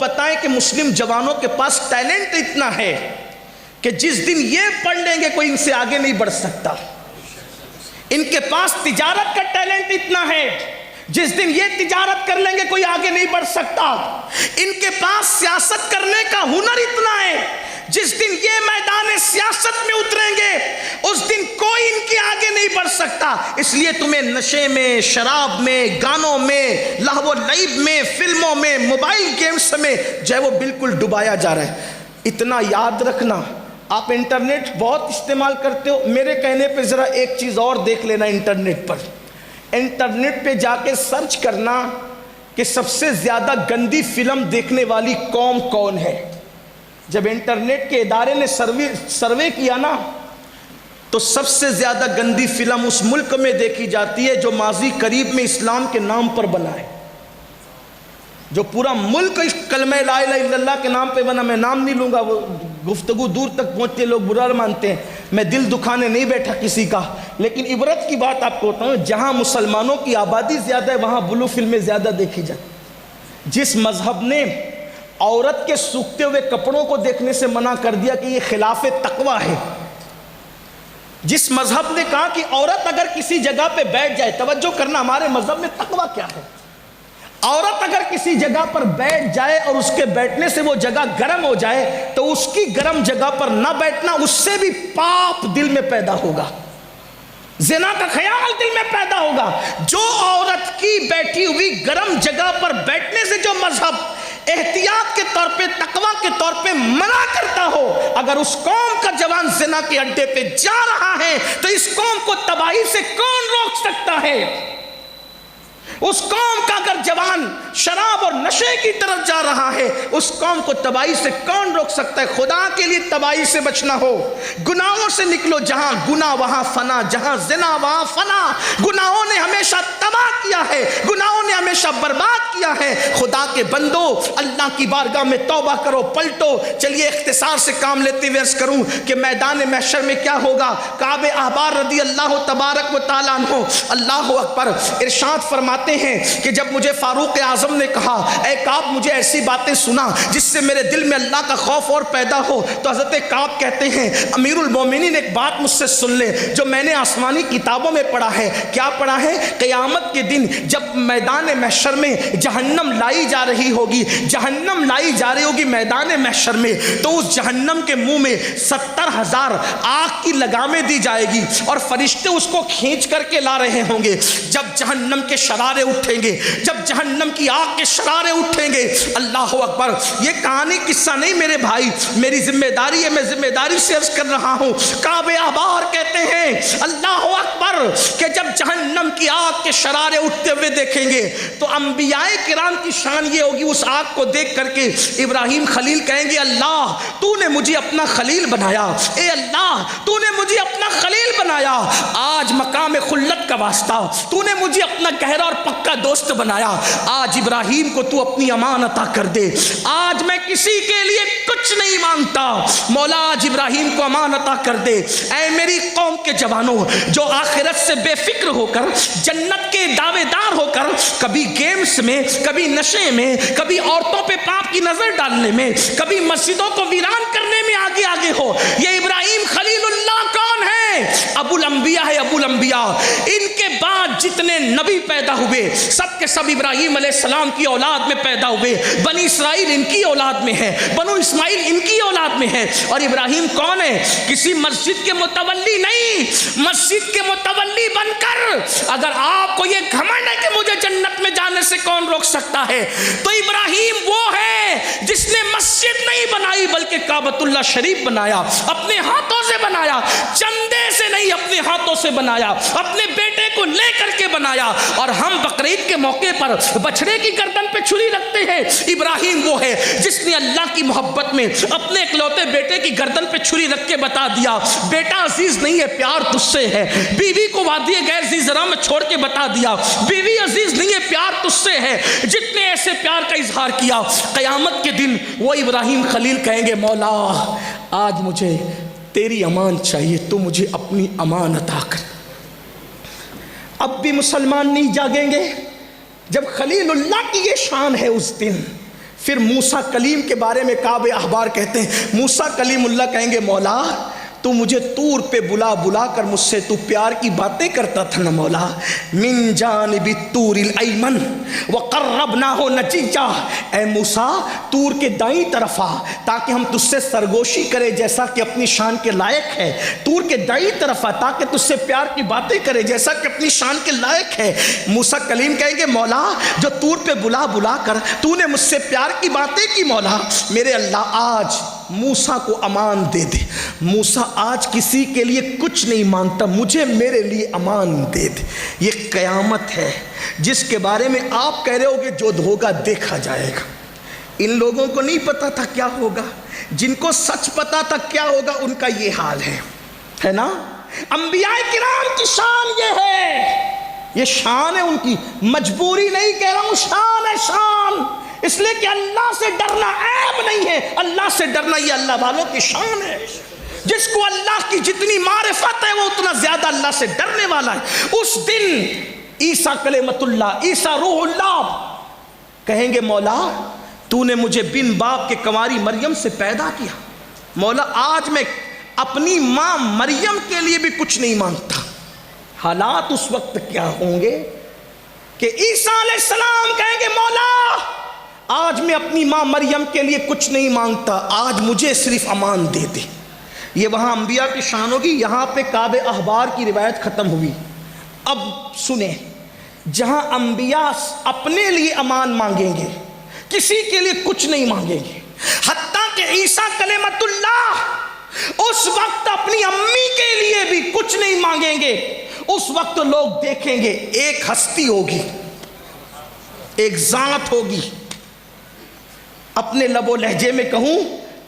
پتہ ہے کہ مسلم جوانوں کے پاس ٹیلنٹ اتنا ہے کہ جس دن یہ پڑھ لیں گے کوئی ان سے آگے نہیں بڑھ سکتا. ان کے پاس تجارت کا ٹیلنٹ اتنا ہے، جس دن یہ تجارت کر لیں گے کوئی آگے نہیں بڑھ سکتا. ان کے پاس سیاست کرنے کا ہنر اتنا ہے، جس دن یہ میدان سیاست میں اتریں گے اس دن کوئی ان کے آگے نہیں بڑھ سکتا. اس لیے تمہیں نشے میں، شراب میں، گانوں میں، لہو و لعب میں، فلموں میں، موبائل گیمز میں جو ہے وہ بالکل ڈبایا جا رہا ہے. اتنا یاد رکھنا. آپ انٹرنیٹ بہت استعمال کرتے ہو، میرے کہنے پہ ذرا ایک چیز اور دیکھ لینا. انٹرنیٹ پر، انٹرنیٹ پہ جا کے سرچ کرنا کہ سب سے زیادہ گندی فلم دیکھنے والی قوم کون ہے. جب انٹرنیٹ کے ادارے نے سروے کیا نا تو سب سے زیادہ گندی فلم اس ملک میں دیکھی جاتی ہے جو ماضی قریب میں اسلام کے نام پر بنا ہے، جو پورا ملک کلمہ لا الہ الا اللہ کے نام پہ بنا. میں نام نہیں لوں گا، وہ گفتگو دور تک پہنچتے لوگ برا مانتے ہیں، میں دل دکھانے نہیں بیٹھا کسی کا. لیکن عبرت کی بات آپ کو بتاؤں، جہاں مسلمانوں کی آبادی زیادہ ہے وہاں بلو فلمیں زیادہ دیکھی جاتی. جس مذہب نے عورت کے سوکھتے ہوئے کپڑوں کو دیکھنے سے منع کر دیا کہ یہ خلاف تقوی ہے، جس مذہب نے کہا کہ عورت اگر کسی جگہ پہ بیٹھ جائے، توجہ کرنا ہمارے مذہب میں تقوی کیا ہے، عورت اگر کسی جگہ پر بیٹھ جائے اور اس کے بیٹھنے سے وہ جگہ گرم ہو جائے تو اس کی گرم جگہ پر نہ بیٹھنا، اس سے بھی پاپ دل میں پیدا ہوگا، زنا کا خیال دل میں پیدا ہوگا. جو عورت کی بیٹھی ہوئی گرم جگہ پر بیٹھنے سے جو مذہب احتیاط کے طور پہ، تقوی کے طور پہ منع کرتا ہو، اگر اس قوم کا جوان زنا کے اڈے پہ جا رہا ہے تو اس قوم کو تباہی سے کون روک سکتا ہے؟ اس قوم کا اگر جوان شراب اور نشے کی طرف جا رہا ہے اس قوم کو تباہی سے کون روک سکتا ہے؟ خدا کے لیے تباہی سے بچنا ہو، گناہوں سے نکلو. جہاں گناہ وہاں فنا، جہاں زنا وہاں فنا. گناہوں نے ہمیشہ تباہ کیا ہے، گناہوں نے ہمیشہ برباد کیا ہے. خدا کے بندو، اللہ کی بارگاہ میں توبہ کرو، پلٹو. چلیے اختصار سے کام لیتے ہوئے عرض کروں کہ میدان محشر میں کیا ہوگا. کعب احبار رضی اللہ تبارک و تعالیٰ عنہ، اللہ اکبر، ارشاد فرماتے ہیں کہ جب مجھے فاروق اعظم نے کہا اے کعب مجھے ایسی باتیں سنا جس سے میرے دل میں اللہ کا خوف اور پیدا ہو، تو حضرت کعب کہتے ہیں امیر المومنین ایک بات مجھ سے سن لے جو میں نے آسمانی کتابوں میں پڑھا ہے. کیا پڑھا ہے؟ قیامت کے دن جب میدان محشر میں جہنم لائی جا رہی ہوگی، جہنم لائی جا رہی ہوگی میدان محشر میں، تو اس جہنم کے منہ میں 70,000 آگ کی لگامیں دی جائے گی اور فرشتے اس کو کھینچ کر کے لا رہے ہوں گے. جب جہنم کے شرارے اٹھیں گے، جب جہنم کی آگ کے شرارے اٹھیں گے، اللہ اکبر، یہ کہانی قصہ نہیں میرے بھائی، میری ذمہ داری ہے، میں ذمہ داری سے عرض کر رہا ہوں. کعب احبار کہتے ہیں اللہ اکبر کہ جب جہنم کی آگ کے شرارے اٹھتے ہوئے دیکھیں گے تو انبیاء کرام کی شان یہ ہوگی، اس آگ کو دیکھ کر کے ابراہیم خلیل کہیں گے اللہ تو نے مجھے اپنا خلیل بنایا، اے اللہ تو نے مجھے اپنا خلیل بنایا، آج مقام خلت کا واسطہ تو نے مجھے اپنا گہرا اور پکا دوست بنایا، آج ابراہیم کو تو اپنی امان عطا کر دے. آج میں کسی کے لیے کچھ نہیں مانگتا، مولا آج ابراہیم کو امان عطا کر دے. اے میری قوم کے جوانوں جو آخرت سے بے فکر ہو کر، جنت کے دعوے دار ہو کر، کبھی گیمز میں، کبھی نشے میں، کبھی عورتوں پہ پاپ کی نظر ڈالنے میں، کبھی مسجدوں کو ویران کرنے میں آگے آگے ہو، یہ ابراہیم خلیل اللہ کون ہے؟ ابو الانبیاء ہے، ابو الانبیاء. ان کے بعد جتنے نبی پیدا ہوئے سب کے سب ابراہیم علیہ السلام کی اولاد میں پیدا ہوئے. بنی اسرائیل ان کی اولاد میں ہے، بنو اسماعیل ان کی اولاد میں ہے. اور ابراہیم کون ہے؟ کسی مسجد کے متولی نہیں، مسجد کے متولی بن کر اگر آپ کو یہ گھمنڈ ہے کہ مجھے جنت میں جانے سے کون روک سکتا ہے، تو ابراہیم وہ ہے جس نے مسجد نہیں بنائی بلکہ کعبۃ اللہ شریف بنایا، اپنے ہاتھوں سے بنایا، چندے سے نہیں اپنے ہاتھوں سے بنایا، اپنے بیٹے کو لے کر کے بنایا. اور ہم بقرعید کے موقع پر بچڑے کی گردن پہ چھری رکھتے ہیں. ابراہیم وہ ہے جس نے اللہ کی محبت میں اپنے اکلوتے بیٹے کی گردن پہ چھری رکھ کے بتا دیا بیٹا عزیز نہیں ہے، پیار تجھ سے ہے. بیوی کو وادی غیر ذی زرع میں چھوڑ کے بتا دیا بیوی عزیز نہیں ہے، پیار تجھ سے ہے. جتنے ایسے پیار کا اظہار کیا، قیامت کے دن وہ ابراہیم خلیل کہیں گے مولا آج مجھے تیری امان چاہیے، تو مجھے اپنی امان عطا کر. اب بھی مسلمان نہیں جاگیں گے؟ جب خلیل اللہ کی یہ شان ہے اس دن پھر موسیٰ کلیم کے بارے میں کعب احبار کہتے ہیں، موسیٰ کلیم اللہ کہیں گے مولا تو مجھے طور پہ بلا بلا کر مجھ سے تو پیار کی باتیں کرتا تھا نا مولا، من جانب الطور الایمن وقربناہ نجیہ، اے موسیٰ طور کے دائیں طرف آ تاکہ ہم تجھ سے سرگوشی کرے جیسا کہ اپنی شان کے لائق ہے، طور کے دائیں طرف آ تاکہ تجھ سے پیار کی باتیں کرے جیسا کہ اپنی شان کے لائق ہے۔ موسیٰ کلیم کہیں گے مولا جو طور پہ بلا بلا کر تو نے مجھ سے پیار کی باتیں کی مولا، میرے اللہ آج موسیٰ کو امان دے دے۔ موسیٰ آج کسی کے لیے کچھ نہیں مانگتا، مجھے میرے لیے امان دے دے۔ یہ قیامت ہے جس کے بارے میں آپ کہہ رہے ہو کہ جو ہوگا دیکھا جائے گا۔ ان لوگوں کو نہیں پتا تھا کیا ہوگا، جن کو سچ پتا تھا کیا ہوگا ان کا یہ حال ہے نا۔ انبیاء کرام کی شان یہ ہے، یہ شان ہے ان کی، مجبوری نہیں کہہ رہا ہوں، شان ہے شان، اس لیے کہ اللہ سے ڈرنا عیب نہیں ہے، اللہ سے ڈرنا یہ اللہ والوں کی شان ہے۔ جس کو اللہ کی جتنی معرفت ہے وہ اتنا زیادہ اللہ سے ڈرنے والا ہے۔ اس دن عیسیٰ کلمۃ اللہ، عیسیٰ روح اللہ کہیں گے مولا تو نے مجھے بن باپ کے کنواری مریم سے پیدا کیا، مولا آج میں اپنی ماں مریم کے لیے بھی کچھ نہیں مانگتا۔ حالات اس وقت کیا ہوں گے کہ عیسیٰ علیہ السلام کہیں گے مولا آج میں اپنی ماں مریم کے لیے کچھ نہیں مانگتا، آج مجھے صرف امان دے دے۔ یہ وہاں انبیاء کی شان ہوگی، یہاں پہ کعب احبار کی روایت ختم ہوئی۔ اب سنیں، جہاں انبیاء اپنے لیے امان مانگیں گے، کسی کے لیے کچھ نہیں مانگیں گے، حتیٰ کہ عیسیٰ کلمۃ اللہ اس وقت اپنی امی کے لیے بھی کچھ نہیں مانگیں گے۔ اس وقت لوگ دیکھیں گے ایک ہستی ہوگی، ایک ذات ہوگی، اپنے لب و لہجے میں کہوں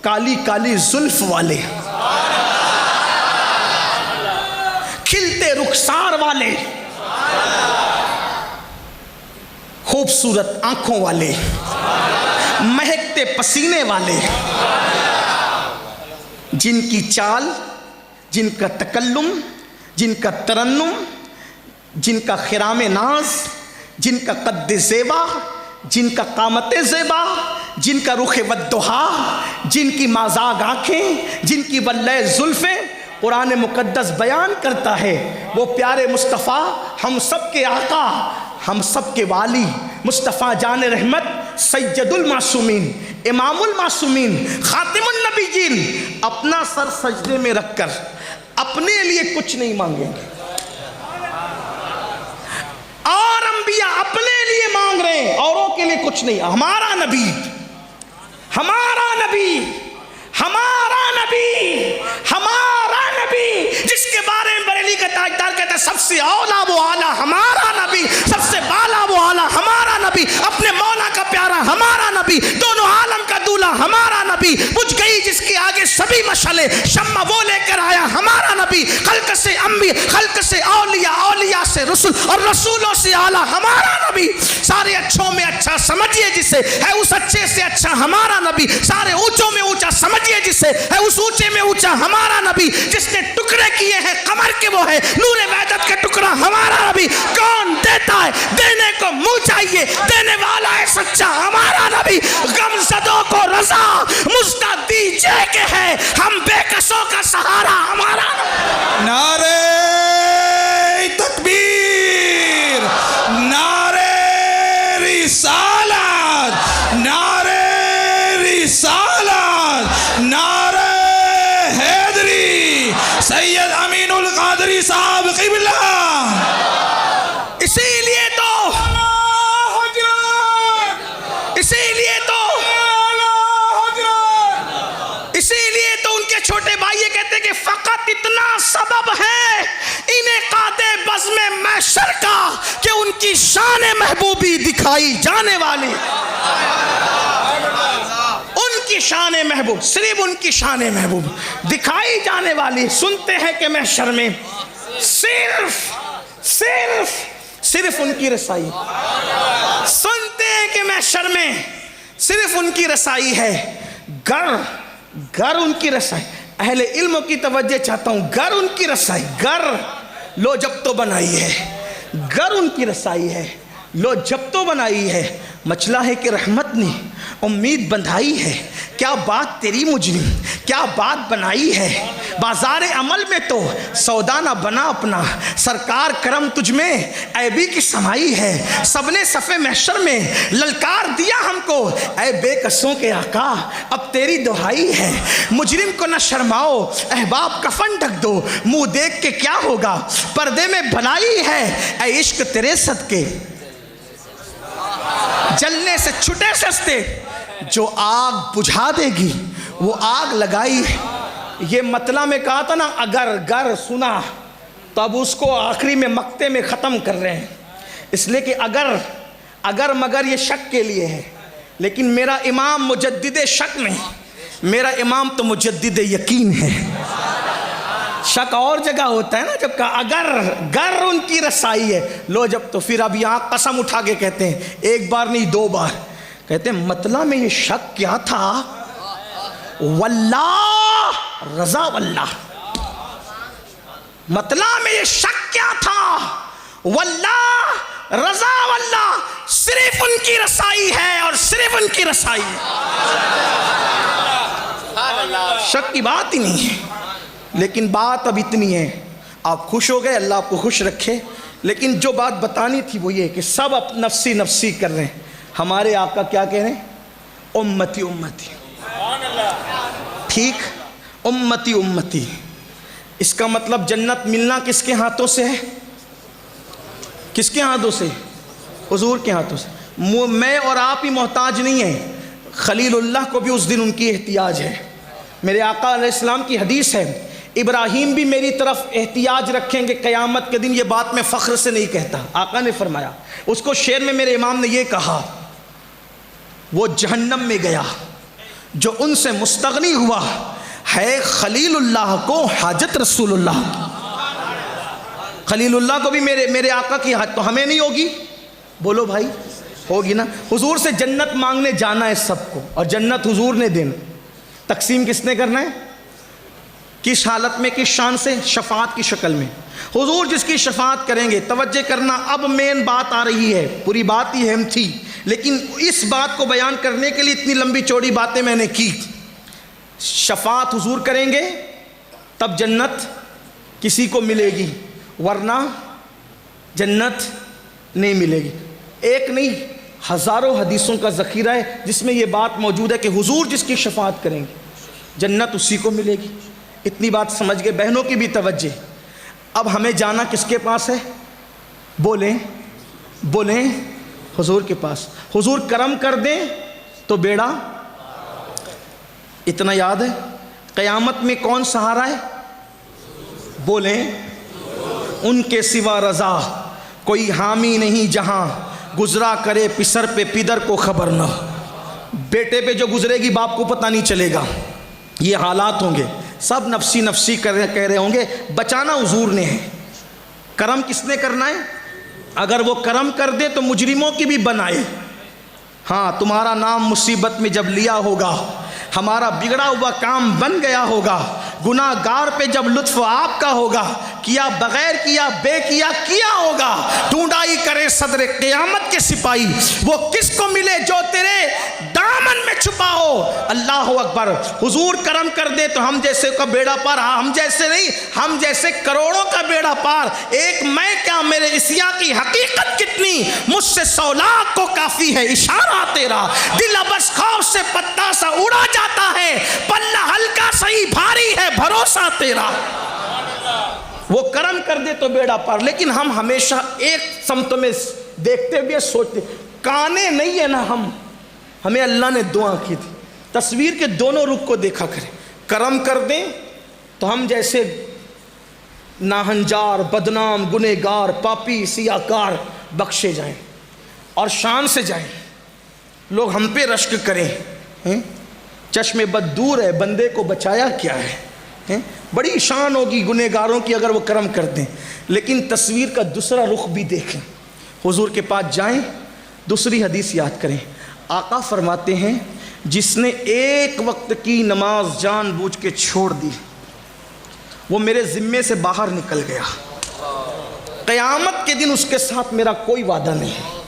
کالی کالی زلف والے، کھلتے رخسار والے، خوبصورت آنکھوں والے، مہکتے پسینے والے، جن کی چال، جن کا تکلم، جن کا ترنم، جن کا خرام ناز، جن کا قد زیبا، جن کا قامت زیبا، جن کا رخ ودہا، جن کی مازاغ آنکھیں، جن کی ولہ زلفیں، قرآن مقدس بیان کرتا ہے وہ پیارے مصطفیٰ، ہم سب کے آقا، ہم سب کے والی، مصطفیٰ جان رحمت، سید المعصومین، امام المعصومین، خاتم النبیین، اپنا سر سجدے میں رکھ کر اپنے لیے کچھ نہیں مانگیں گے، اور انبیاء اپنے لیے مانگ رہے ہیں، اوروں کے لیے کچھ نہیں۔ ہمارا نبی، ہمارا نبی، ہمارا نبی، ہمارا نبی، جس کے بارے میں بریلی کا تاجدار کہتا ہے سب سے اولا وہ اعلیٰ ہمارا نبی، سب سے بالا وہ اعلیٰ ہمارا نبی، اپنے مولا کا پیارا ہمارا نبی، دونوں عالم کا دولہ ہمارا نبی، بجھ گئی جس کے آگے سبھی مشعلیں، شمع وہ لے کر آیا ہمارا نبی، خلق سے انبیاء، خلق سے اولیاء، اولیاء سے رسول، اور رسولوں سے اعلیٰ ہمارا نبی، سارے اچھوں میں اچھا سمجھیے جسے، ہے اس اچھے سے اچھا ہمارا نبی، سارے اونچوں میں اونچا سمجھیے جسے، ہے اس اونچے میں اونچا ہمارا نبی، جس نے ٹکڑے کیے ہیں قمر کے وہ ہے نور وحدت کا ٹکڑا ہمارا نبی، کون دیتا ہے دینے کو منہ چاہیے، دینے والا ہے سچا ہمارا نبی، غم زدوں کو رضا مجدہ دیجئے کہ ہے ہم بے کسوں کا سہارا ہمارا نبی۔ نعرہ تکبیر، نعرہ رسالت، نعرہ رسالت، نعرہ حیدری، سید امین القادری صاحب قبلہ۔ اسی لیے تو ان کے چھوٹے بھائی یہ کہتے ہیں کہ فقط اتنا سبب ہے انعقاد بزم محشر کا کہ ان کی شان محبوبی دکھائی جانے والی، ان کی شان محبوب، صرف ان کی شان محبوب دکھائی جانے والی۔ سنتے ہیں کہ محشر میں صرف ان کی رسائی، سنتے ہیں کہ محشر میں صرف ان کی رسائی ہے، گر ان کی رسائی، اہل علم کی توجہ چاہتا ہوں، گر ان کی رسائی، گر لو جب تو بنائی ہے، گر ان کی رسائی ہے، لو جب تو بنائی ہے، مچلا ہے کہ رحمت نے امید بندھائی ہے، کیا بات تیری مجرم، کیا بات بنائی ہے، بازار عمل میں تو سودا نہ بنا اپنا، سرکار کرم تجھ میں عیبی کی سمائی ہے، سب نے صفِ محشر میں للکار دیا ہم کو، اے بے کسوں کے آقا اب تیری دہائی ہے، مجرم کو نہ شرماؤ احباب کفن ڈھک دو، منہ دیکھ کے کیا ہوگا پردے میں بھلائی ہے، اے عشق تیرے صدقے جلنے سے چھٹے سستے، جو آگ بجھا دے گی وہ آگ لگائی۔ یہ مطلع میں کہا تھا نا اگر گر سنا، تو اب اس کو آخری میں مقطع میں ختم کر رہے ہیں، اس لیے کہ اگر مگر یہ شک کے لیے ہے، لیکن میرا امام مجدد شک نہیں، میرا امام تو مجدد یقین ہے۔ شک اور جگہ ہوتا ہے نا، جب کہا اگر گر ان کی رسائی ہے، لو جب تو پھر اب یہاں قسم اٹھا کے کہتے ہیں، ایک بار نہیں دو بار، کہتے ہیں مطلع میں یہ شک کیا تھا، واللہ رضا واللہ، مطلع میں یہ شک کیا تھا، واللہ رضا واللہ، صرف ان کی رسائی ہے اور صرف ان کی رسائی ہے، شک کی بات ہی نہیں ہے۔ لیکن بات اب اتنی ہے، آپ خوش ہو گئے، اللہ آپ کو خوش رکھے، لیکن جو بات بتانی تھی وہ یہ کہ سب اب نفسی نفسی کر رہے ہیں، ہمارے آقا کیا کہہ رہے ہیں؟ امتی امتی، ٹھیک، امتی امتی، اس کا مطلب جنت ملنا کس کے ہاتھوں سے ہے؟ کس کے ہاتھوں سے؟ حضور کے ہاتھوں سے۔ میں اور آپ ہی محتاج نہیں ہیں، خلیل اللہ کو بھی اس دن ان کی احتیاج ہے۔ میرے آقا علیہ السلام کی حدیث ہے، ابراہیم بھی میری طرف احتیاج رکھیں گے قیامت کے دن، یہ بات میں فخر سے نہیں کہتا، آقا نے فرمایا، اس کو شعر میں میرے امام نے یہ کہا، وہ جہنم میں گیا جو ان سے مستغنی ہوا ہے، خلیل اللہ کو حاجت رسول اللہ، خلیل اللہ کو بھی میرے آقا کی حاجت، تو ہمیں نہیں ہوگی؟ بولو بھائی، ہوگی نا؟ حضور سے جنت مانگنے جانا ہے سب کو، اور جنت حضور نے دینا، تقسیم کس نے کرنا ہے؟ کس حالت میں، کس شان سے؟ شفاعت کی شکل میں، حضور جس کی شفاعت کریں گے۔ توجہ کرنا، اب مین بات آ رہی ہے، پوری بات ہی اہم تھی، لیکن اس بات کو بیان کرنے کے لیے اتنی لمبی چوڑی باتیں میں نے کی۔ شفاعت حضور کریں گے تب جنت کسی کو ملے گی، ورنہ جنت نہیں ملے گی۔ ایک نہیں، ہزاروں حدیثوں کا ذخیرہ ہے جس میں یہ بات موجود ہے کہ حضور جس کی شفاعت کریں گے جنت اسی کو ملے گی۔ اتنی بات سمجھ گئے؟ بہنوں کی بھی توجہ، اب ہمیں جانا کس کے پاس ہے؟ بولیں حضور کے پاس۔ حضور کرم کر دیں تو بیڑا، اتنا یاد ہے؟ قیامت میں کون سہارا ہے؟ بولیں، ان کے سوا رضا کوئی حامی نہیں، جہاں گزرا کرے پسر پہ پدر کو خبر نہ، بیٹے پہ جو گزرے گی باپ کو پتہ نہیں چلے گا، یہ حالات ہوں گے، سب نفسی نفسی کہہ رہے ہوں گے، بچانا حضور نے ہے۔ کرم کس نے کرنا ہے؟ اگر وہ کرم کر دے تو مجرموں کی بھی بنائے۔ ہاں، تمہارا نام مصیبت میں جب لیا ہوگا، ہمارا بگڑا ہوا کام بن گیا ہوگا، گناہ گار پہ جب لطف آپ کا ہوگا، کیا بغیر کیا بے کیا ہوگا، ڈھونڈائی کرے صدر قیامت کے سپاہی، وہ کس کو ملے جو تیرے دامن میں چھپا ہو۔ اللہ اکبر۔ حضور کرم کر دے تو ہم جیسے کا بیڑا پار، ہم جیسے نہیں، ہم جیسے کروڑوں کا بیڑا پار، ایک میں کیا میرے عصیاں کی حقیقت کتنی، مجھ سے 100 لاکھ کو کافی ہے اشارہ تیرا، دل بس خوف سے پتا سا اڑا جاتا ہے، پلہ ہلکا صحیح بھاری ہے بھروسہ تیرا۔ وہ کرم کر دے تو بیڑا پار، لیکن ہم ہمیشہ ایک سمت میں دیکھتے ہوئے سوچتے، کانے نہیں ہے نا ہمیں اللہ نے دعا کی تھی، تصویر کے دونوں رخ کو دیکھا کریں، کرم کر دیں تو ہم جیسے ناہنجار، بدنام، گنہگار، پاپی، سیاکار بخشے جائیں اور شان سے جائیں، لوگ ہم پہ رشک کریں، چشم بد دور ہے، بندے کو بچایا کیا ہے، بڑی شان ہوگی گنہگاروں کی اگر وہ کرم کر دیں۔ لیکن تصویر کا دوسرا رخ بھی دیکھیں، حضور کے پاس جائیں، دوسری حدیث یاد کریں، آقا فرماتے ہیں جس نے ایک وقت کی نماز جان بوجھ کے چھوڑ دی وہ میرے ذمے سے باہر نکل گیا، قیامت کے دن اس کے ساتھ میرا کوئی وعدہ نہیں ہے۔